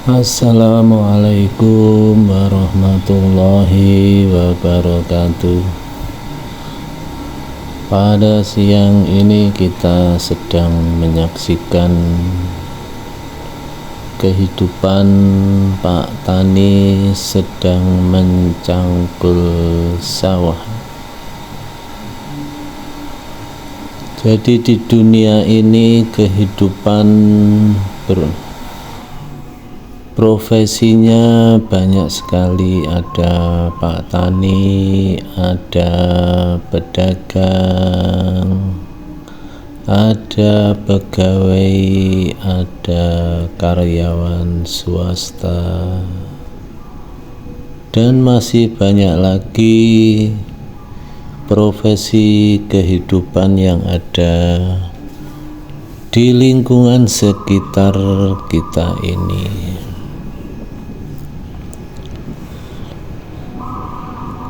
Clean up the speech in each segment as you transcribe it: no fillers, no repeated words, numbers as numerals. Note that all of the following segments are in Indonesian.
Assalamualaikum warahmatullahi wabarakatuh. Pada siang ini kita sedang menyaksikan kehidupan Pak Tani sedang mencangkul sawah. Jadi di dunia ini kehidupan profesinya banyak sekali, ada Pak Tani, ada pedagang, ada pegawai, ada karyawan swasta, dan masih banyak lagi profesi kehidupan yang ada di lingkungan sekitar kita ini.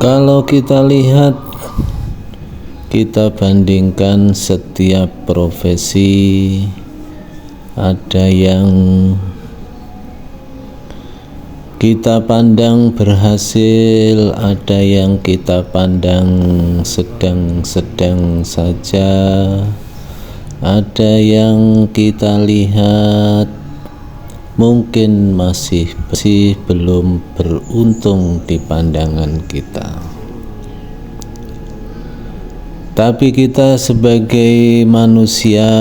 Kalau kita lihat, kita bandingkan setiap profesi, ada yang kita pandang berhasil, ada yang kita pandang sedang-sedang saja, ada yang kita lihat mungkin masih belum beruntung di pandangan kita. Tapi kita sebagai manusia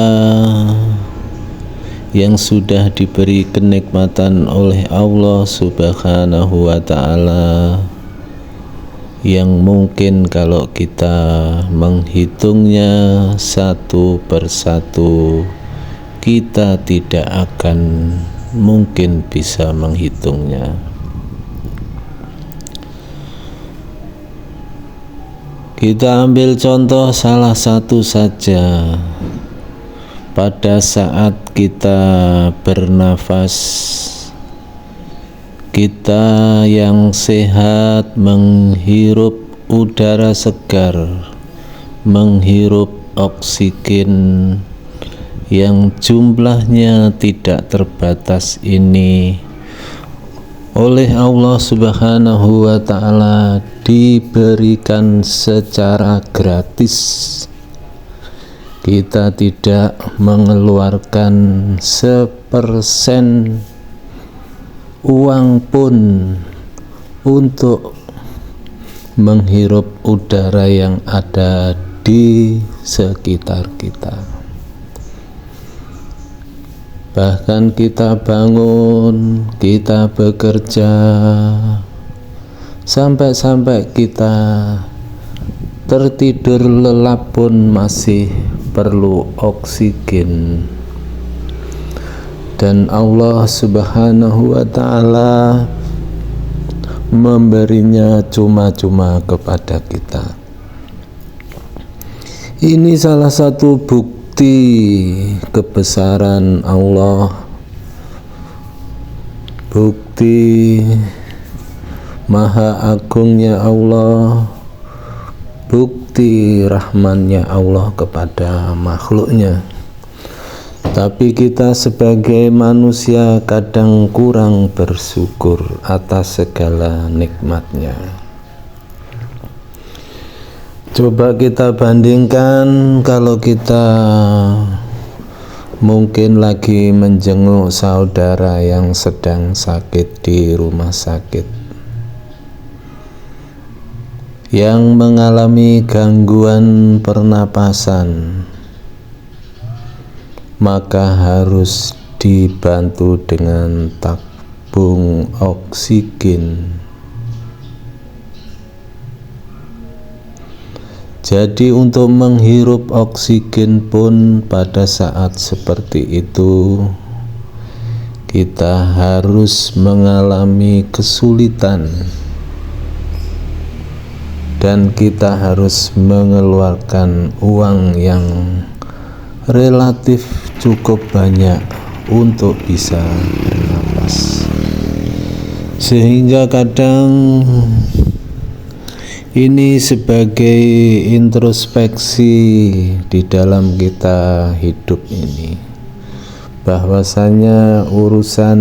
yang sudah diberi kenikmatan oleh Allah Subhanahu wa Ta'ala, yang mungkin kalau kita menghitungnya satu persatu kita tidak akan mungkin bisa menghitungnya. Kita ambil contoh salah satu saja. Pada saat kita bernafas, kita yang sehat menghirup udara segar, menghirup oksigen yang jumlahnya tidak terbatas ini oleh Allah Subhanahu wa Ta'ala diberikan secara gratis. Kita tidak mengeluarkan sepersen uang pun untuk menghirup udara yang ada di sekitar kita. Bahkan kita bangun, kita bekerja, sampai kita tertidur lelap pun masih perlu oksigen. Dan Allah Subhanahu wa Ta'ala memberinya cuma-cuma kepada kita. Ini salah satu bukti kebesaran Allah, bukti maha agungnya Allah, bukti rahmannya Allah kepada makhluknya. Tapi kita sebagai manusia kadang kurang bersyukur atas segala nikmatnya. Coba kita bandingkan kalau kita mungkin lagi menjenguk saudara yang sedang sakit di rumah sakit, yang mengalami gangguan pernapasan, maka harus dibantu dengan tabung oksigen. Jadi untuk menghirup oksigen pun pada saat seperti itu kita harus mengalami kesulitan dan kita harus mengeluarkan uang yang relatif cukup banyak untuk bisa bernapas. Sehingga kadang ini sebagai introspeksi di dalam kita hidup ini, bahwasanya urusan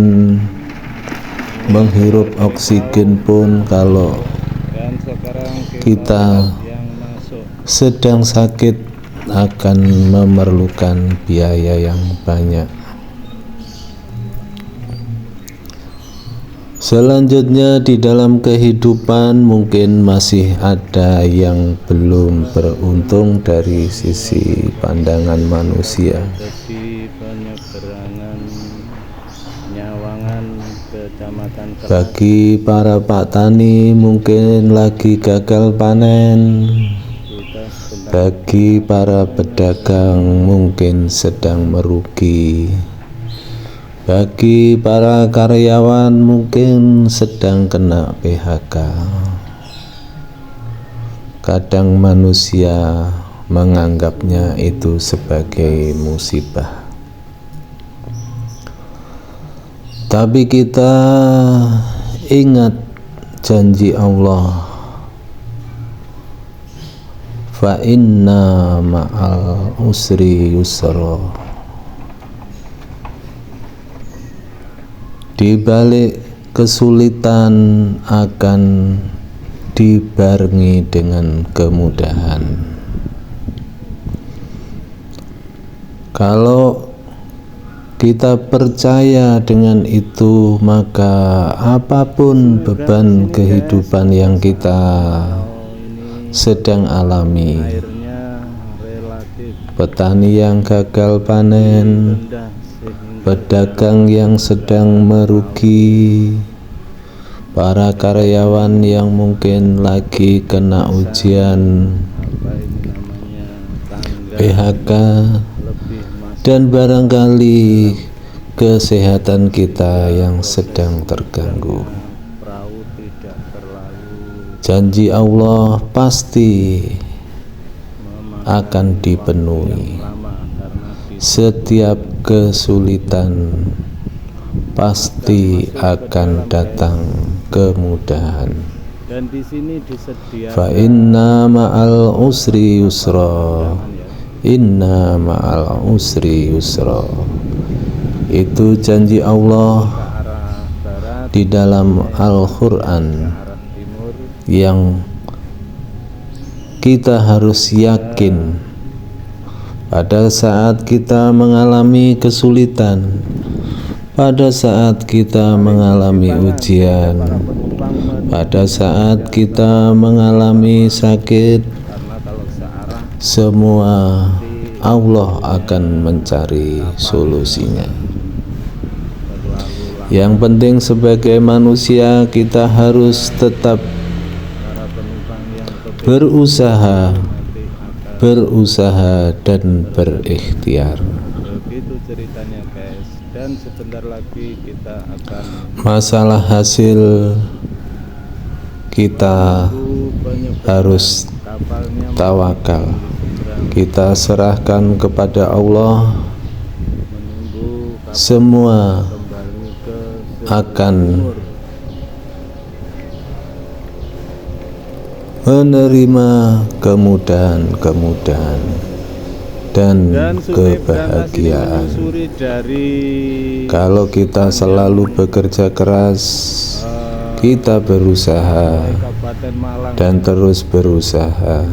menghirup oksigen pun, kalau kita sedang sakit akan memerlukan biaya yang banyak. Selanjutnya, di dalam kehidupan mungkin masih ada yang belum beruntung dari sisi pandangan manusia. Bagi para petani mungkin lagi gagal panen. Bagi para pedagang mungkin sedang merugi. Bagi para karyawan mungkin sedang kena PHK. Kadang manusia menganggapnya itu sebagai musibah. Tapi kita ingat janji Allah, fa inna ma'al usri yusra. Di balik kesulitan akan dibarengi dengan kemudahan. Kalau kita percaya dengan itu, maka apapun beban kehidupan yang kita sedang alami, petani yang gagal panen, pedagang yang sedang merugi, para karyawan yang mungkin lagi kena ujian PHK, dan barangkali kesehatan kita yang sedang terganggu. Janji Allah pasti akan dipenuhi. Setiap kesulitan pasti akan datang kemudahan. Dan di sini disediakan fa inna ma'al usri yusra. Inna ma'al usri yusra. Itu janji Allah di dalam Al-Quran yang kita harus yakin. Pada saat kita mengalami kesulitan, pada saat kita mengalami ujian, pada saat kita mengalami sakit, semua Allah akan mencari solusinya. Yang penting sebagai manusia kita harus tetap berusaha dan berikhtiar. Begitu ceritanya guys, dan sebentar lagi kita akan masalah hasil kita harus tawakal. Kita serahkan kepada Allah, semua akan menerima kemudahan-kemudahan dan kebahagiaan. Kalau kita selalu bekerja keras, kita berusaha dan terus berusaha.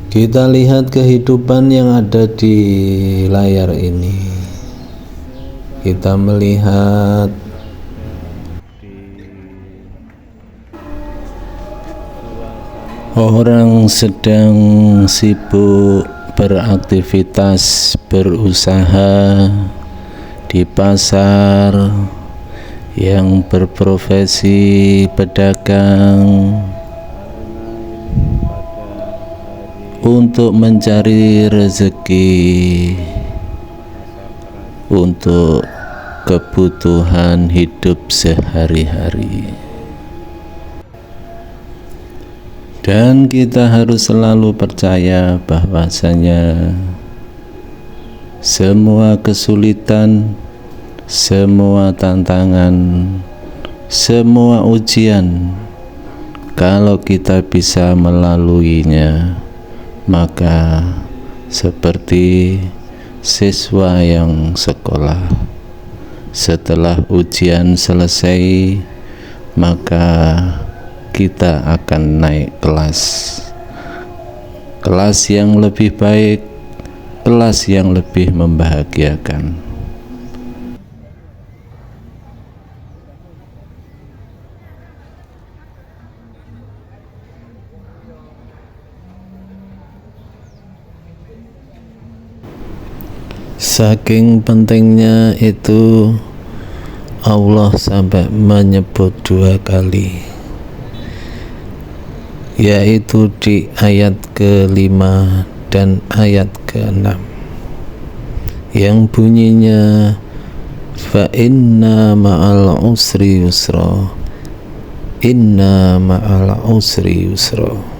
Kita lihat kehidupan yang ada di layar ini. Kita melihat orang sedang sibuk beraktivitas, berusaha di pasar, yang berprofesi pedagang, untuk mencari rezeki untuk kebutuhan hidup sehari-hari. Dan kita harus selalu percaya bahwasanya semua kesulitan, semua tantangan, semua ujian Kalau kita bisa melaluinya, maka seperti siswa yang sekolah, setelah ujian selesai, maka kita akan naik kelas yang lebih baik, kelas yang lebih membahagiakan. Saking pentingnya itu, Allah sampai menyebut 2 kali, yaitu di ayat ke-5 dan ayat ke-6, yang bunyinya fa inna ma'al usri yusra, inna ma'al usri yusra.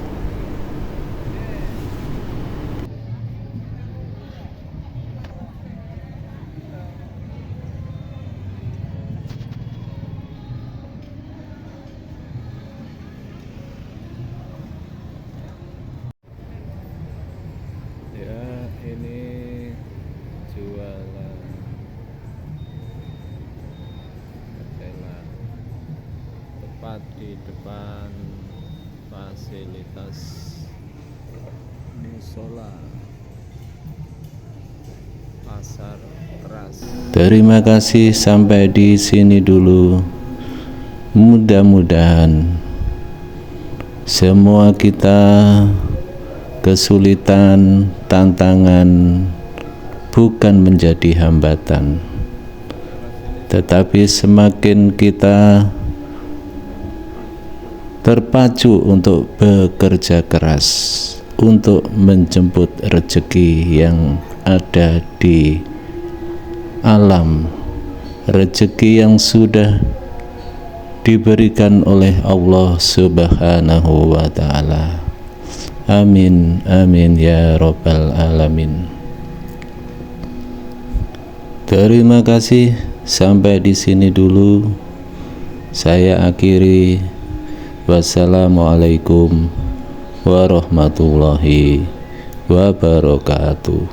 Ya, ini jualan ketela tepat di depan fasilitas musola pasar keras. Terima kasih, sampai di sini dulu. Mudah-mudahan semua kita kesulitan, tantangan bukan menjadi hambatan, tetapi semakin kita terpacu untuk bekerja keras untuk menjemput rezeki yang ada di alam, rezeki yang sudah diberikan oleh Allah Subhanahu wa ta'ala. Amin, amin ya Rabbal alamin. Terima kasih, sampai di sini dulu. Saya akhiri. Wassalamualaikum warahmatullahi wabarakatuh.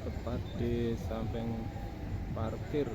Tepat di samping parkir